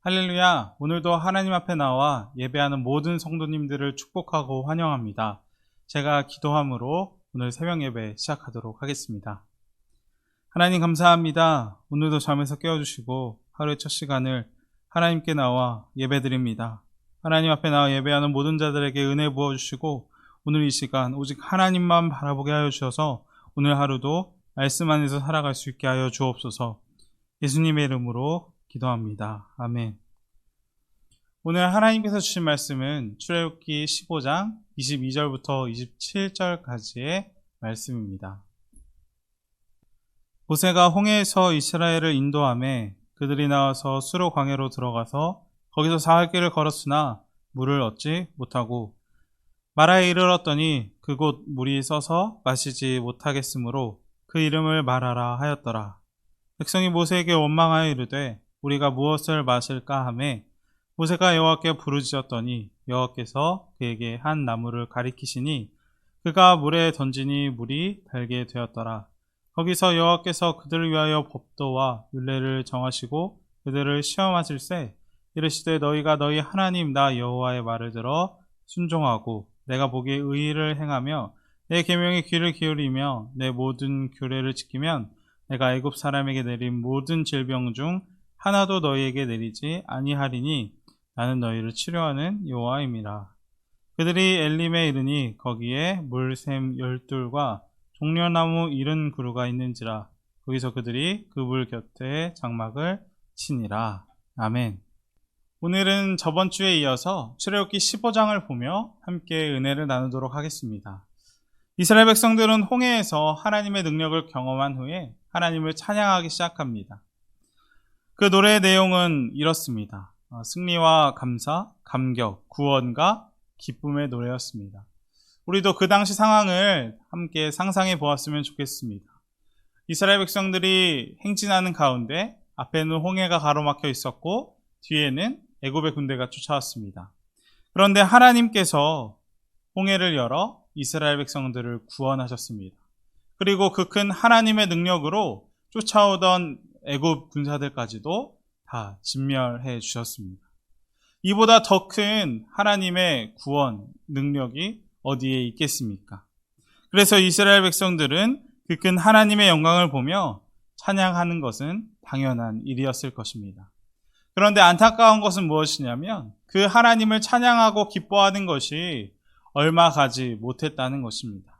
할렐루야! 오늘도 하나님 앞에 나와 예배하는 모든 성도님들을 축복하고 환영합니다. 제가 기도함으로 오늘 새벽 예배 시작하도록 하겠습니다. 하나님 감사합니다. 오늘도 잠에서 깨워주시고 하루의 첫 시간을 하나님께 나와 예배드립니다. 하나님 앞에 나와 예배하는 모든 자들에게 은혜 부어주시고 오늘 이 시간 오직 하나님만 바라보게 하여 주셔서 오늘 하루도 말씀 안에서 살아갈 수 있게 하여 주옵소서. 예수님의 이름으로 기도합니다. 아멘. 오늘 하나님께서 주신 말씀은 출애굽기 15장 22절부터 27절까지의 말씀입니다. 모세가 홍해에서 이스라엘을 인도하매 그들이 나와서 수로 광야로 들어가서 거기서 사흘 길을 걸었으나 물을 얻지 못하고 마라에 이르렀더니 그곳 물이 써서 마시지 못하겠으므로 그 이름을 마라라 하였더라. 백성이 모세에게 원망하여 이르되 우리가 무엇을 마실까 하매 모세가 여호와께 부르짖었더니 여호와께서 그에게 한 나무를 가리키시니 그가 물에 던지니 물이 달게 되었더라. 거기서 여호와께서 그들을 위하여 법도와 율례를 정하시고 그들을 시험하실세 이르시되 너희가 너희 하나님 나 여호와의 말을 들어 순종하고 내가 보기에 의의를 행하며 내 계명에 귀를 기울이며 내 모든 규례를 지키면 내가 애굽 사람에게 내린 모든 질병 중 하나도 너희에게 내리지 아니하리니 나는 너희를 치료하는 여호와임이라. 그들이 엘림에 이르니 거기에 물샘 12과 종려나무 70그루가 있는지라. 거기서 그들이 그 물 곁에 장막을 치니라. 아멘. 오늘은 저번 주에 이어서 출애굽기 15장을 보며 함께 은혜를 나누도록 하겠습니다. 이스라엘 백성들은 홍해에서 하나님의 능력을 경험한 후에 하나님을 찬양하기 시작합니다. 그 노래의 내용은 이렇습니다. 승리와 감사, 감격, 구원과 기쁨의 노래였습니다. 우리도 그 당시 상황을 함께 상상해 보았으면 좋겠습니다. 이스라엘 백성들이 행진하는 가운데 앞에는 홍해가 가로막혀 있었고 뒤에는 애굽의 군대가 쫓아왔습니다. 그런데 하나님께서 홍해를 열어 이스라엘 백성들을 구원하셨습니다. 그리고 그 큰 하나님의 능력으로 쫓아오던 애굽 군사들까지도 다 진멸해 주셨습니다. 이보다 더 큰 하나님의 구원 능력이 어디에 있겠습니까? 그래서 이스라엘 백성들은 그 큰 하나님의 영광을 보며 찬양하는 것은 당연한 일이었을 것입니다. 그런데 안타까운 것은 무엇이냐면 그 하나님을 찬양하고 기뻐하는 것이 얼마 가지 못했다는 것입니다.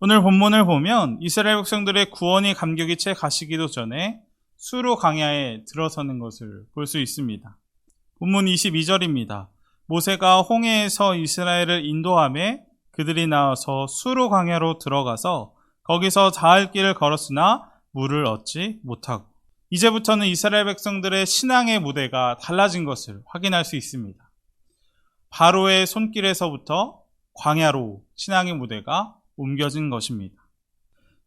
오늘 본문을 보면 이스라엘 백성들의 구원이 감격이 채 가시기도 전에 수로 광야에 들어서는 것을 볼 수 있습니다. 본문 22절입니다. 모세가 홍해에서 이스라엘을 인도하매 그들이 나와서 수로 광야로 들어가서 거기서 사흘 길을 걸었으나 물을 얻지 못하고. 이제부터는 이스라엘 백성들의 신앙의 무대가 달라진 것을 확인할 수 있습니다. 바로의 손길에서부터 광야로 신앙의 무대가 옮겨진 것입니다.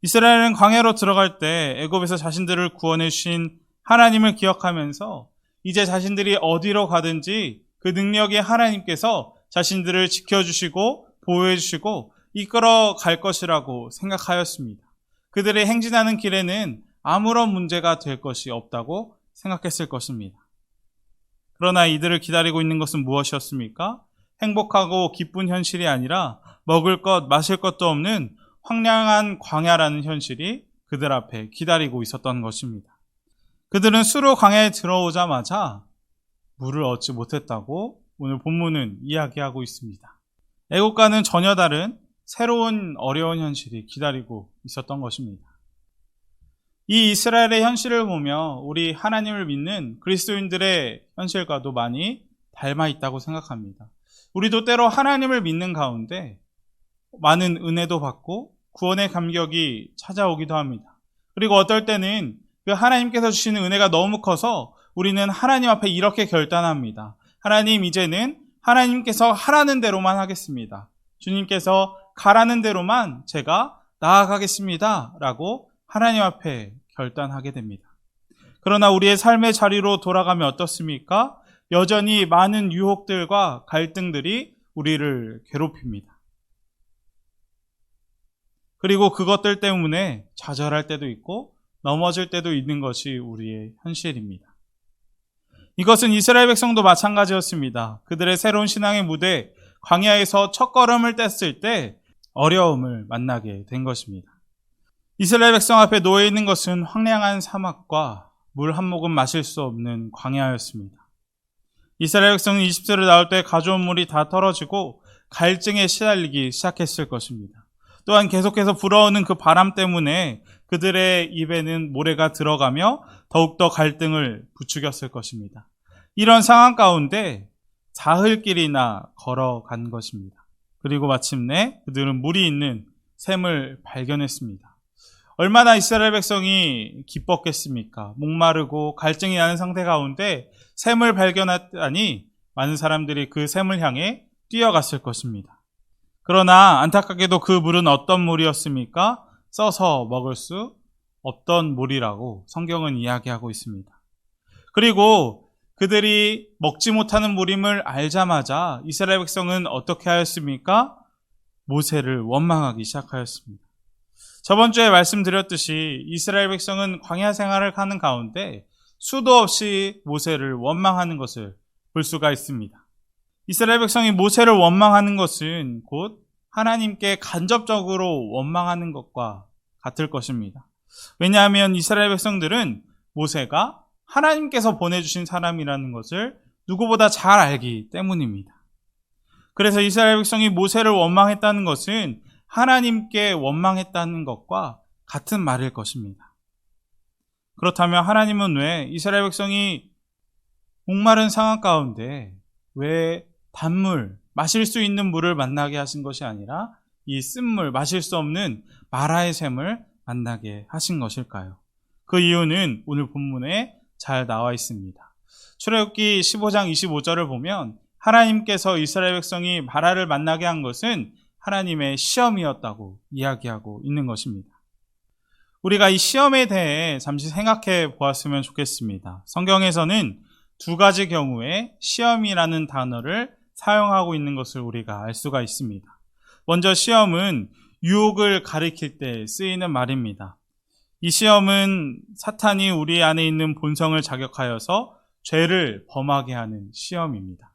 이스라엘은 광야로 들어갈 때 애굽에서 자신들을 구원해 주신 하나님을 기억하면서 이제 자신들이 어디로 가든지 그 능력의 하나님께서 자신들을 지켜주시고 보호해 주시고 이끌어 갈 것이라고 생각하였습니다. 그들의 행진하는 길에는 아무런 문제가 될 것이 없다고 생각했을 것입니다. 그러나 이들을 기다리고 있는 것은 무엇이었습니까? 행복하고 기쁜 현실이 아니라 먹을 것, 마실 것도 없는 황량한 광야라는 현실이 그들 앞에 기다리고 있었던 것입니다. 그들은 수로 광야에 들어오자마자 물을 얻지 못했다고 오늘 본문은 이야기하고 있습니다. 애국과는 전혀 다른 새로운 어려운 현실이 기다리고 있었던 것입니다. 이 이스라엘의 현실을 보며 우리 하나님을 믿는 그리스도인들의 현실과도 많이 닮아 있다고 생각합니다. 우리도 때로 하나님을 믿는 가운데 많은 은혜도 받고 구원의 감격이 찾아오기도 합니다. 그리고 어떨 때는 그 하나님께서 주시는 은혜가 너무 커서 우리는 하나님 앞에 이렇게 결단합니다. 하나님, 이제는 하나님께서 하라는 대로만 하겠습니다. 주님께서 가라는 대로만 제가 나아가겠습니다. 라고 하나님 앞에 결단하게 됩니다. 그러나 우리의 삶의 자리로 돌아가면 어떻습니까? 여전히 많은 유혹들과 갈등들이 우리를 괴롭힙니다. 그리고 그것들 때문에 좌절할 때도 있고 넘어질 때도 있는 것이 우리의 현실입니다. 이것은 이스라엘 백성도 마찬가지였습니다. 그들의 새로운 신앙의 무대, 광야에서 첫걸음을 뗐을 때 어려움을 만나게 된 것입니다. 이스라엘 백성 앞에 놓여 있는 것은 황량한 사막과 물 한 모금 마실 수 없는 광야였습니다. 이스라엘 백성은 이집트를 나올 때 가져온 물이 다 떨어지고 갈증에 시달리기 시작했을 것입니다. 또한 계속해서 불어오는 그 바람 때문에 그들의 입에는 모래가 들어가며 더욱더 갈등을 부추겼을 것입니다. 이런 상황 가운데 사흘길이나 걸어간 것입니다. 그리고 마침내 그들은 물이 있는 샘을 발견했습니다. 얼마나 이스라엘 백성이 기뻤겠습니까? 목마르고 갈증이 나는 상태 가운데 샘을 발견했다니 많은 사람들이 그 샘을 향해 뛰어갔을 것입니다. 그러나 안타깝게도 그 물은 어떤 물이었습니까? 써서 먹을 수 없던 물이라고 성경은 이야기하고 있습니다. 그리고 그들이 먹지 못하는 물임을 알자마자 이스라엘 백성은 어떻게 하였습니까? 모세를 원망하기 시작하였습니다. 저번 주에 말씀드렸듯이 이스라엘 백성은 광야 생활을 하는 가운데 수도 없이 모세를 원망하는 것을 볼 수가 있습니다. 이스라엘 백성이 모세를 원망하는 것은 곧 하나님께 간접적으로 원망하는 것과 같을 것입니다. 왜냐하면 이스라엘 백성들은 모세가 하나님께서 보내주신 사람이라는 것을 누구보다 잘 알기 때문입니다. 그래서 이스라엘 백성이 모세를 원망했다는 것은 하나님께 원망했다는 것과 같은 말일 것입니다. 그렇다면 하나님은 왜 이스라엘 백성이 목마른 상황 가운데 왜 단물, 마실 수 있는 물을 만나게 하신 것이 아니라 이 쓴물, 마실 수 없는 마라의 샘을 만나게 하신 것일까요? 그 이유는 오늘 본문에 잘 나와 있습니다. 출애굽기 15장 25절을 보면 하나님께서 이스라엘 백성이 마라를 만나게 한 것은 하나님의 시험이었다고 이야기하고 있는 것입니다. 우리가 이 시험에 대해 잠시 생각해 보았으면 좋겠습니다. 성경에서는 두 가지 경우에 시험이라는 단어를 사용하고 있는 것을 우리가 알 수가 있습니다. 먼저 시험은 유혹을 가리킬 때 쓰이는 말입니다. 이 시험은 사탄이 우리 안에 있는 본성을 자극하여서 죄를 범하게 하는 시험입니다.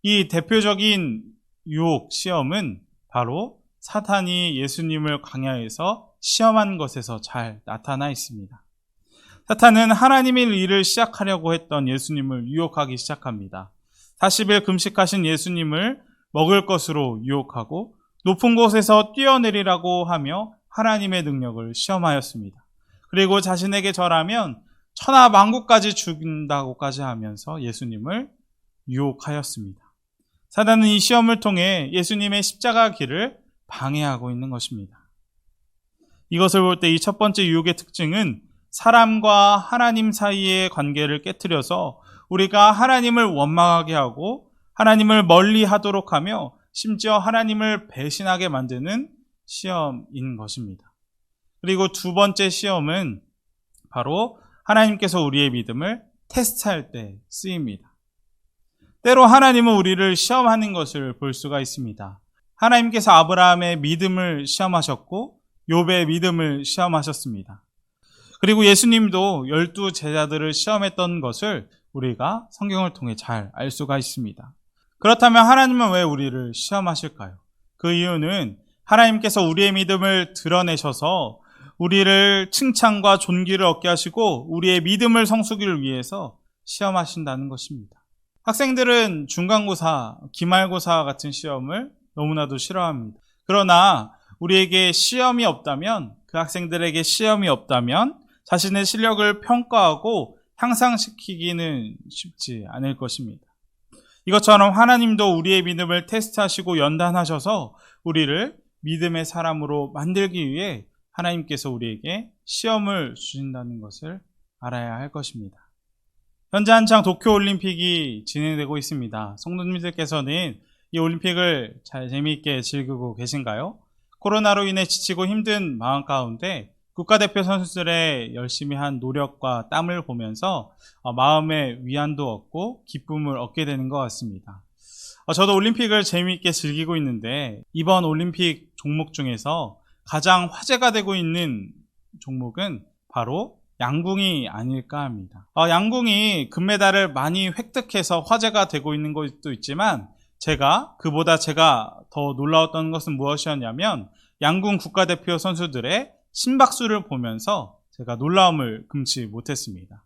이 대표적인 유혹 시험은 바로 사탄이 예수님을 광야에서 시험한 것에서 잘 나타나 있습니다. 사탄은 하나님의 일을 시작하려고 했던 예수님을 유혹하기 시작합니다. 40일 금식하신 예수님을 먹을 것으로 유혹하고 높은 곳에서 뛰어내리라고 하며 하나님의 능력을 시험하였습니다. 그리고 자신에게 절하면 천하 만국까지 죽인다고까지 하면서 예수님을 유혹하였습니다. 사단은 이 시험을 통해 예수님의 십자가 길을 방해하고 있는 것입니다. 이것을 볼 때 이 첫 번째 유혹의 특징은 사람과 하나님 사이의 관계를 깨트려서 우리가 하나님을 원망하게 하고 하나님을 멀리 하도록 하며 심지어 하나님을 배신하게 만드는 시험인 것입니다. 그리고 두 번째 시험은 바로 하나님께서 우리의 믿음을 테스트할 때 쓰입니다. 때로 하나님은 우리를 시험하는 것을 볼 수가 있습니다. 하나님께서 아브라함의 믿음을 시험하셨고 욥의 믿음을 시험하셨습니다. 그리고 예수님도 12 제자들을 시험했던 것을 우리가 성경을 통해 잘 알 수가 있습니다. 그렇다면 하나님은 왜 우리를 시험하실까요? 그 이유는 하나님께서 우리의 믿음을 드러내셔서 우리를 칭찬과 존귀를 얻게 하시고 우리의 믿음을 성수기를 위해서 시험하신다는 것입니다. 학생들은 중간고사, 기말고사 같은 시험을 너무나도 싫어합니다. 그러나 우리에게 시험이 없다면, 그 학생들에게 시험이 없다면 자신의 실력을 평가하고 향상시키기는 쉽지 않을 것입니다. 이것처럼 하나님도 우리의 믿음을 테스트하시고 연단하셔서 우리를 믿음의 사람으로 만들기 위해 하나님께서 우리에게 시험을 주신다는 것을 알아야 할 것입니다. 현재 한창 도쿄올림픽이 진행되고 있습니다. 성도님들께서는 이 올림픽을 잘 재미있게 즐기고 계신가요? 코로나로 인해 지치고 힘든 마음 가운데 국가대표 선수들의 열심히 한 노력과 땀을 보면서 마음의 위안도 얻고 기쁨을 얻게 되는 것 같습니다. 저도 올림픽을 재미있게 즐기고 있는데 이번 올림픽 종목 중에서 가장 화제가 되고 있는 종목은 바로 양궁이 아닐까 합니다. 양궁이 금메달을 많이 획득해서 화제가 되고 있는 것도 있지만 그보다 더 놀라웠던 것은 무엇이었냐면 양궁 국가대표 선수들의 심박수를 보면서 제가 놀라움을 금치 못했습니다.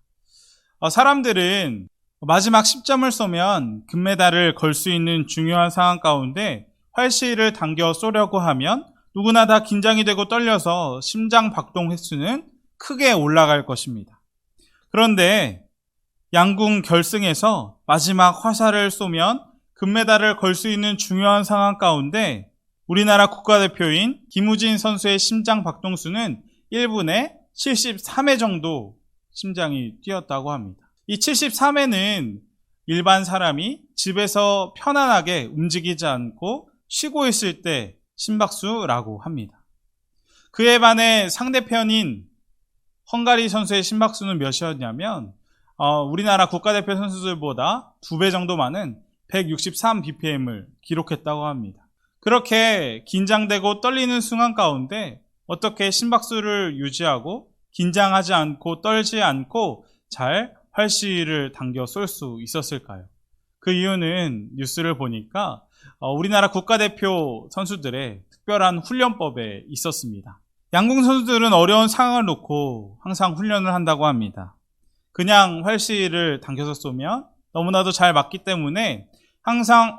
사람들은 마지막 10점을 쏘면 금메달을 걸 수 있는 중요한 상황 가운데 활시를 당겨 쏘려고 하면 누구나 다 긴장이 되고 떨려서 심장 박동 횟수는 크게 올라갈 것입니다. 그런데 양궁 결승에서 마지막 화살을 쏘면 금메달을 걸 수 있는 중요한 상황 가운데 우리나라 국가대표인 김우진 선수의 심장 박동수는 1분에 73회 정도 심장이 뛰었다고 합니다. 이 73회는 일반 사람이 집에서 편안하게 움직이지 않고 쉬고 있을 때 심박수라고 합니다. 그에 반해 상대편인 헝가리 선수의 심박수는 몇이었냐면 우리나라 국가대표 선수들보다 2배 정도 많은 163bpm을 기록했다고 합니다. 그렇게 긴장되고 떨리는 순간 가운데 어떻게 심박수를 유지하고 긴장하지 않고 떨지 않고 잘 활시를 당겨 쏠 수 있었을까요? 그 이유는 뉴스를 보니까 우리나라 국가대표 선수들의 특별한 훈련법에 있었습니다. 양궁 선수들은 어려운 상황을 놓고 항상 훈련을 한다고 합니다. 그냥 활시를 당겨서 쏘면 너무나도 잘 맞기 때문에 항상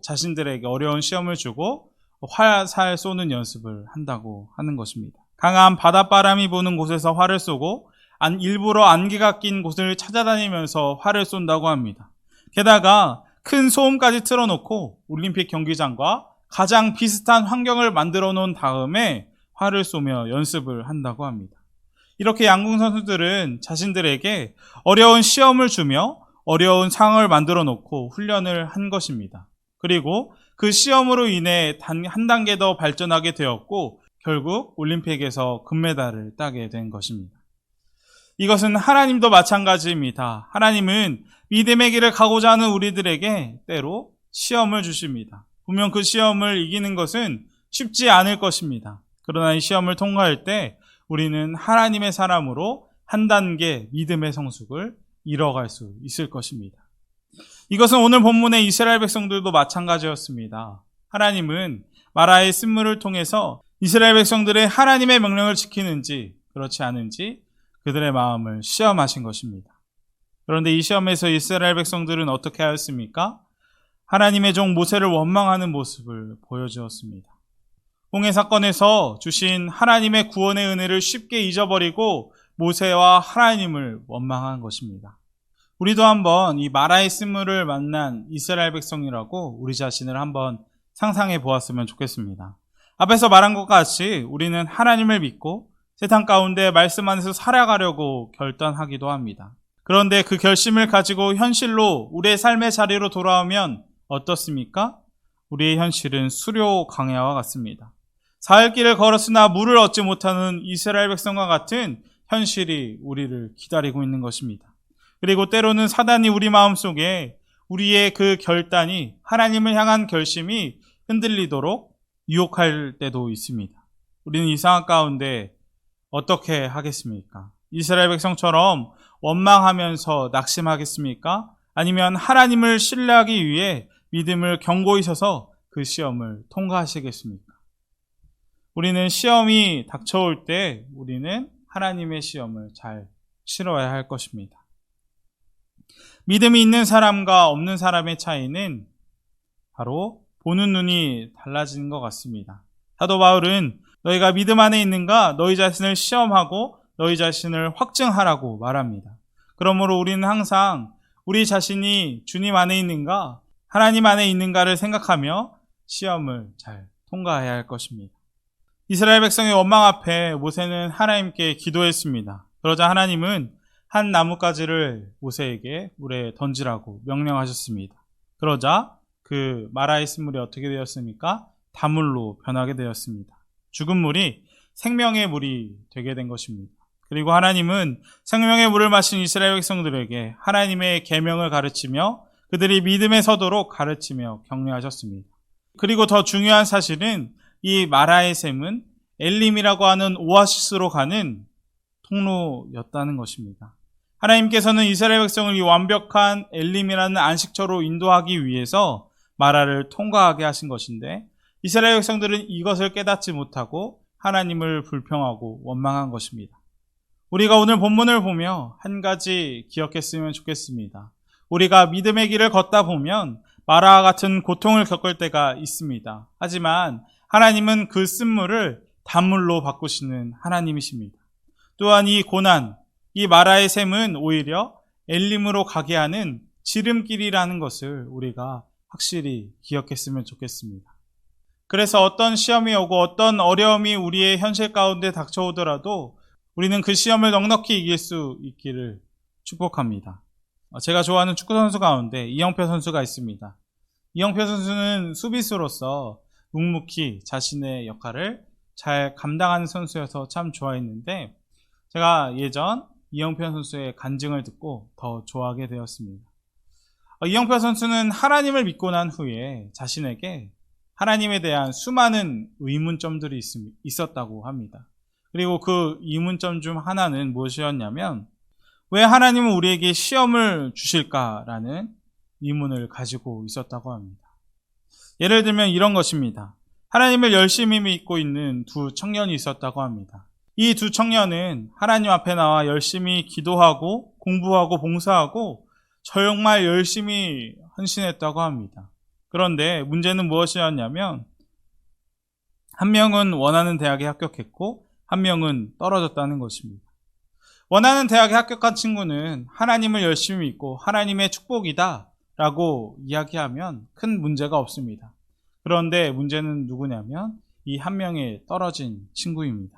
자신들에게 어려운 시험을 주고 활살 쏘는 연습을 한다고 하는 것입니다. 강한 바닷바람이 부는 곳에서 활을 쏘고 일부러 안개가 낀 곳을 찾아다니면서 활을 쏜다고 합니다. 게다가 큰 소음까지 틀어놓고 올림픽 경기장과 가장 비슷한 환경을 만들어 놓은 다음에 활을 쏘며 연습을 한다고 합니다. 이렇게 양궁 선수들은 자신들에게 어려운 시험을 주며 어려운 상황을 만들어 놓고 훈련을 한 것입니다. 그리고 그 시험으로 인해 한 단계 더 발전하게 되었고 결국 올림픽에서 금메달을 따게 된 것입니다. 이것은 하나님도 마찬가지입니다. 하나님은 믿음의 길을 가고자 하는 우리들에게 때로 시험을 주십니다. 분명 그 시험을 이기는 것은 쉽지 않을 것입니다. 그러나 이 시험을 통과할 때 우리는 하나님의 사람으로 한 단계 믿음의 성숙을 이뤄갈 수 있을 것입니다. 이것은 오늘 본문의 이스라엘 백성들도 마찬가지였습니다. 하나님은 마라의 쓴물을 통해서 이스라엘 백성들의 하나님의 명령을 지키는지 그렇지 않은지 그들의 마음을 시험하신 것입니다. 그런데 이 시험에서 이스라엘 백성들은 어떻게 하였습니까? 하나님의 종 모세를 원망하는 모습을 보여주었습니다. 홍해 사건에서 주신 하나님의 구원의 은혜를 쉽게 잊어버리고 모세와 하나님을 원망한 것입니다. 우리도 한번 이 마라의 쓴물을 만난 이스라엘 백성이라고 우리 자신을 한번 상상해 보았으면 좋겠습니다. 앞에서 말한 것 같이 우리는 하나님을 믿고 세상 가운데 말씀 안에서 살아가려고 결단하기도 합니다. 그런데 그 결심을 가지고 현실로 우리의 삶의 자리로 돌아오면 어떻습니까? 우리의 현실은 수료 광야와 같습니다. 사흘 길을 걸었으나 물을 얻지 못하는 이스라엘 백성과 같은 현실이 우리를 기다리고 있는 것입니다. 그리고 때로는 사단이 우리 마음속에 우리의 그 결단이 하나님을 향한 결심이 흔들리도록 유혹할 때도 있습니다. 우리는 이 상황 가운데 어떻게 하겠습니까? 이스라엘 백성처럼 원망하면서 낙심하겠습니까? 아니면 하나님을 신뢰하기 위해 믿음을 견고히 서서 그 시험을 통과하시겠습니까? 우리는 시험이 닥쳐올 때 우리는 하나님의 시험을 잘 치러야 할 것입니다. 믿음이 있는 사람과 없는 사람의 차이는 바로 보는 눈이 달라지는 것 같습니다. 사도 바울은 너희가 믿음 안에 있는가 너희 자신을 시험하고 너희 자신을 확증하라고 말합니다. 그러므로 우리는 항상 우리 자신이 주님 안에 있는가 하나님 안에 있는가를 생각하며 시험을 잘 통과해야 할 것입니다. 이스라엘 백성의 원망 앞에 모세는 하나님께 기도했습니다. 그러자 하나님은 한 나뭇가지를 모세에게 물에 던지라고 명령하셨습니다. 그러자 그 마라의 쓴물이 어떻게 되었습니까? 다물로 변하게 되었습니다. 죽은 물이 생명의 물이 되게 된 것입니다. 그리고 하나님은 생명의 물을 마신 이스라엘 백성들에게 하나님의 계명을 가르치며 그들이 믿음에 서도록 가르치며 격려하셨습니다. 그리고 더 중요한 사실은 이 마라의 샘은 엘림이라고 하는 오아시스로 가는 통로였다는 것입니다. 하나님께서는 이스라엘 백성을 이 완벽한 엘림이라는 안식처로 인도하기 위해서 마라를 통과하게 하신 것인데, 이스라엘 백성들은 이것을 깨닫지 못하고 하나님을 불평하고 원망한 것입니다. 우리가 오늘 본문을 보며 한 가지 기억했으면 좋겠습니다. 우리가 믿음의 길을 걷다 보면 마라와 같은 고통을 겪을 때가 있습니다. 하지만 하나님은 그 쓴물을 단물로 바꾸시는 하나님이십니다. 또한 이 고난, 이 마라의 샘은 오히려 엘림으로 가게 하는 지름길이라는 것을 우리가 확실히 기억했으면 좋겠습니다. 그래서 어떤 시험이 오고 어떤 어려움이 우리의 현실 가운데 닥쳐오더라도 우리는 그 시험을 넉넉히 이길 수 있기를 축복합니다. 제가 좋아하는 축구 선수 가운데 이영표 선수가 있습니다. 이영표 선수는 수비수로서 묵묵히 자신의 역할을 잘 감당하는 선수여서 참 좋아했는데, 제가 예전 이영표 선수의 간증을 듣고 더 좋아하게 되었습니다. 이영표 선수는 하나님을 믿고 난 후에 자신에게 하나님에 대한 수많은 의문점들이 있었다고 합니다. 그리고 그 의문점 중 하나는 무엇이었냐면, 왜 하나님은 우리에게 시험을 주실까라는 의문을 가지고 있었다고 합니다. 예를 들면 이런 것입니다. 하나님을 열심히 믿고 있는 두 청년이 있었다고 합니다. 이 두 청년은 하나님 앞에 나와 열심히 기도하고 공부하고 봉사하고 정말 열심히 헌신했다고 합니다. 그런데 문제는 무엇이었냐면, 한 명은 원하는 대학에 합격했고 한 명은 떨어졌다는 것입니다. 원하는 대학에 합격한 친구는 하나님을 열심히 믿고 하나님의 축복이다 라고 이야기하면 큰 문제가 없습니다. 그런데 문제는 누구냐면 이 한 명의 떨어진 친구입니다.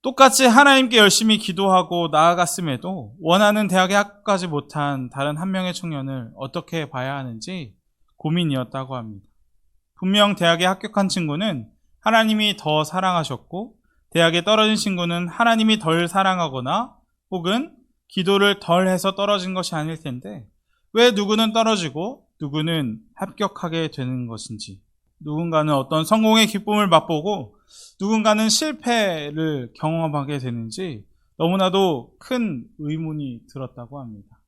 똑같이 하나님께 열심히 기도하고 나아갔음에도 원하는 대학에 합격하지 못한 다른 한 명의 청년을 어떻게 봐야 하는지 고민이었다고 합니다. 분명 대학에 합격한 친구는 하나님이 더 사랑하셨고, 대학에 떨어진 친구는 하나님이 덜 사랑하거나 혹은 기도를 덜 해서 떨어진 것이 아닐 텐데, 왜 누구는 떨어지고 누구는 합격하게 되는 것인지, 누군가는 어떤 성공의 기쁨을 맛보고 누군가는 실패를 경험하게 되는지 너무나도 큰 의문이 들었다고 합니다.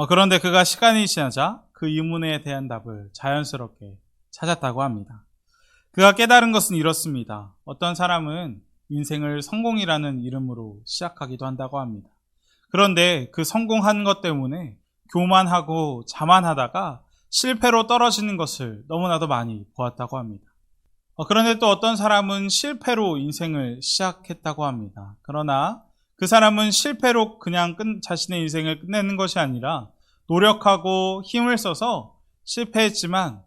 그런데 그가 시간이 지나자 그 의문에 대한 답을 자연스럽게 찾았다고 합니다. 그가 깨달은 것은 이렇습니다. 어떤 사람은 인생을 성공이라는 이름으로 시작하기도 한다고 합니다. 그런데 그 성공한 것 때문에 교만하고 자만하다가 실패로 떨어지는 것을 너무나도 많이 보았다고 합니다. 그런데 또 어떤 사람은 실패로 인생을 시작했다고 합니다. 그러나 그 사람은 실패로 그냥 자신의 인생을 끝내는 것이 아니라 노력하고 힘을 써서 실패했지만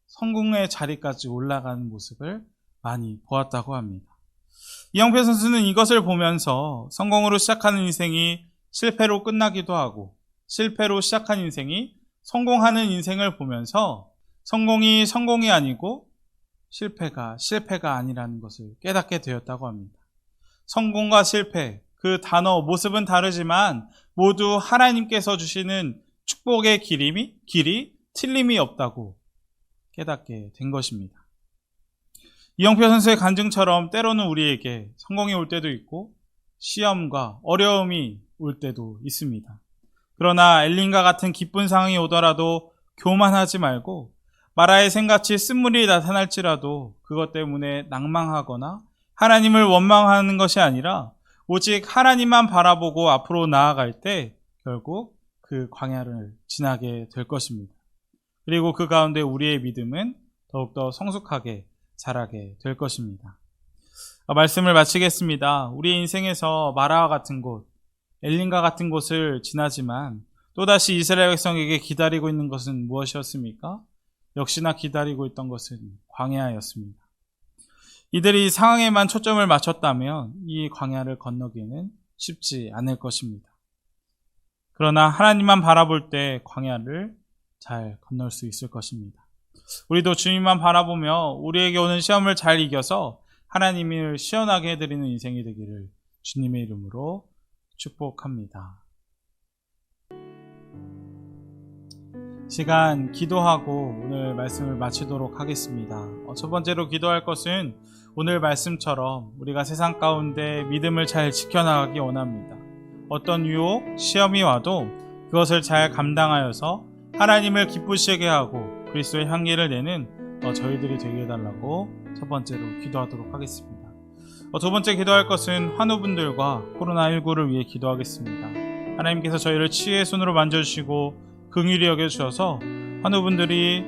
성공의 자리까지 올라가는 모습을 많이 보았다고 합니다. 이영표 선수는 이것을 보면서 성공으로 시작하는 인생이 실패로 끝나기도 하고, 실패로 시작한 인생이 성공하는 인생을 보면서 성공이 성공이 아니고 실패가 아니라는 것을 깨닫게 되었다고 합니다. 성공과 실패, 그 단어, 모습은 다르지만 모두 하나님께서 주시는 축복의 길이 틀림이 없다고 깨닫게 된 것입니다. 이영표 선수의 간증처럼 때로는 우리에게 성공이 올 때도 있고 시험과 어려움이 올 때도 있습니다. 그러나 엘린과 같은 기쁜 상황이 오더라도 교만하지 말고, 마라의 샘같이 쓴물이 나타날지라도 그것 때문에 낭망하거나 하나님을 원망하는 것이 아니라 오직 하나님만 바라보고 앞으로 나아갈 때 결국 그 광야를 지나게 될 것입니다. 그리고 그 가운데 우리의 믿음은 더욱더 성숙하게 자라게 될 것입니다. 말씀을 마치겠습니다. 우리 인생에서 마라와 같은 곳, 엘린과 같은 곳을 지나지만 또다시 이스라엘 백성에게 기다리고 있는 것은 무엇이었습니까? 역시나 기다리고 있던 것은 광야였습니다. 이들이 상황에만 초점을 맞췄다면 이 광야를 건너기는 쉽지 않을 것입니다. 그러나 하나님만 바라볼 때 광야를 잘 건널 수 있을 것입니다. 우리도 주님만 바라보며 우리에게 오는 시험을 잘 이겨서 하나님을 시원하게 해드리는 인생이 되기를 주님의 이름으로 축복합니다. 시간 기도하고 오늘 말씀을 마치도록 하겠습니다. 첫 번째로 기도할 것은 오늘 말씀처럼 우리가 세상 가운데 믿음을 잘 지켜나가기 원합니다. 어떤 유혹, 시험이 와도 그것을 잘 감당하여서 하나님을 기쁘시게 하고 그리스도의 향기를 내는 저희들이 되게 해달라고 첫 번째로 기도하도록 하겠습니다. 두 번째 기도할 것은 환우분들과 코로나19를 위해 기도하겠습니다. 하나님께서 저희를 치유의 손으로 만져주시고 긍휼히 여겨주셔서 환우분들이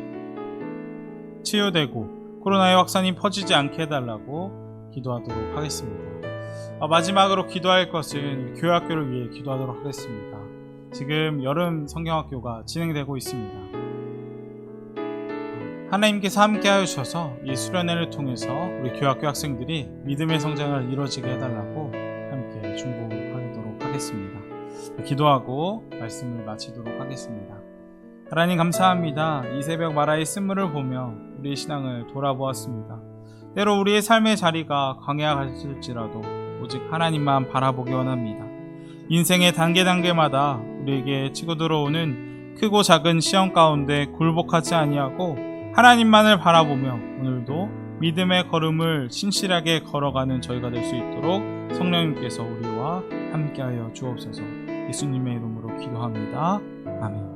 치유되고 코로나의 확산이 퍼지지 않게 해달라고 기도하도록 하겠습니다. 마지막으로 기도할 것은 교회학교를 위해 기도하도록 하겠습니다. 지금 여름 성경학교가 진행되고 있습니다. 하나님께서 함께 하셔서 이 수련회를 통해서 우리 교회학교 학생들이 믿음의 성장을 이루어지게 해달라고 함께 중보하도록 하겠습니다. 기도하고 말씀을 마치도록 하겠습니다. 하나님 감사합니다. 이 새벽 마라의 쓴물을 보며 우리의 신앙을 돌아보았습니다. 때로 우리의 삶의 자리가 광야 같을지라도 오직 하나님만 바라보기 원합니다. 인생의 단계마다 우리에게 치고 들어오는 크고 작은 시험 가운데 굴복하지 아니하고 하나님만을 바라보며 오늘도 믿음의 걸음을 신실하게 걸어가는 저희가 될 수 있도록 성령님께서 우리와 함께하여 주옵소서. 예수님의 이름으로 기도합니다. 아멘.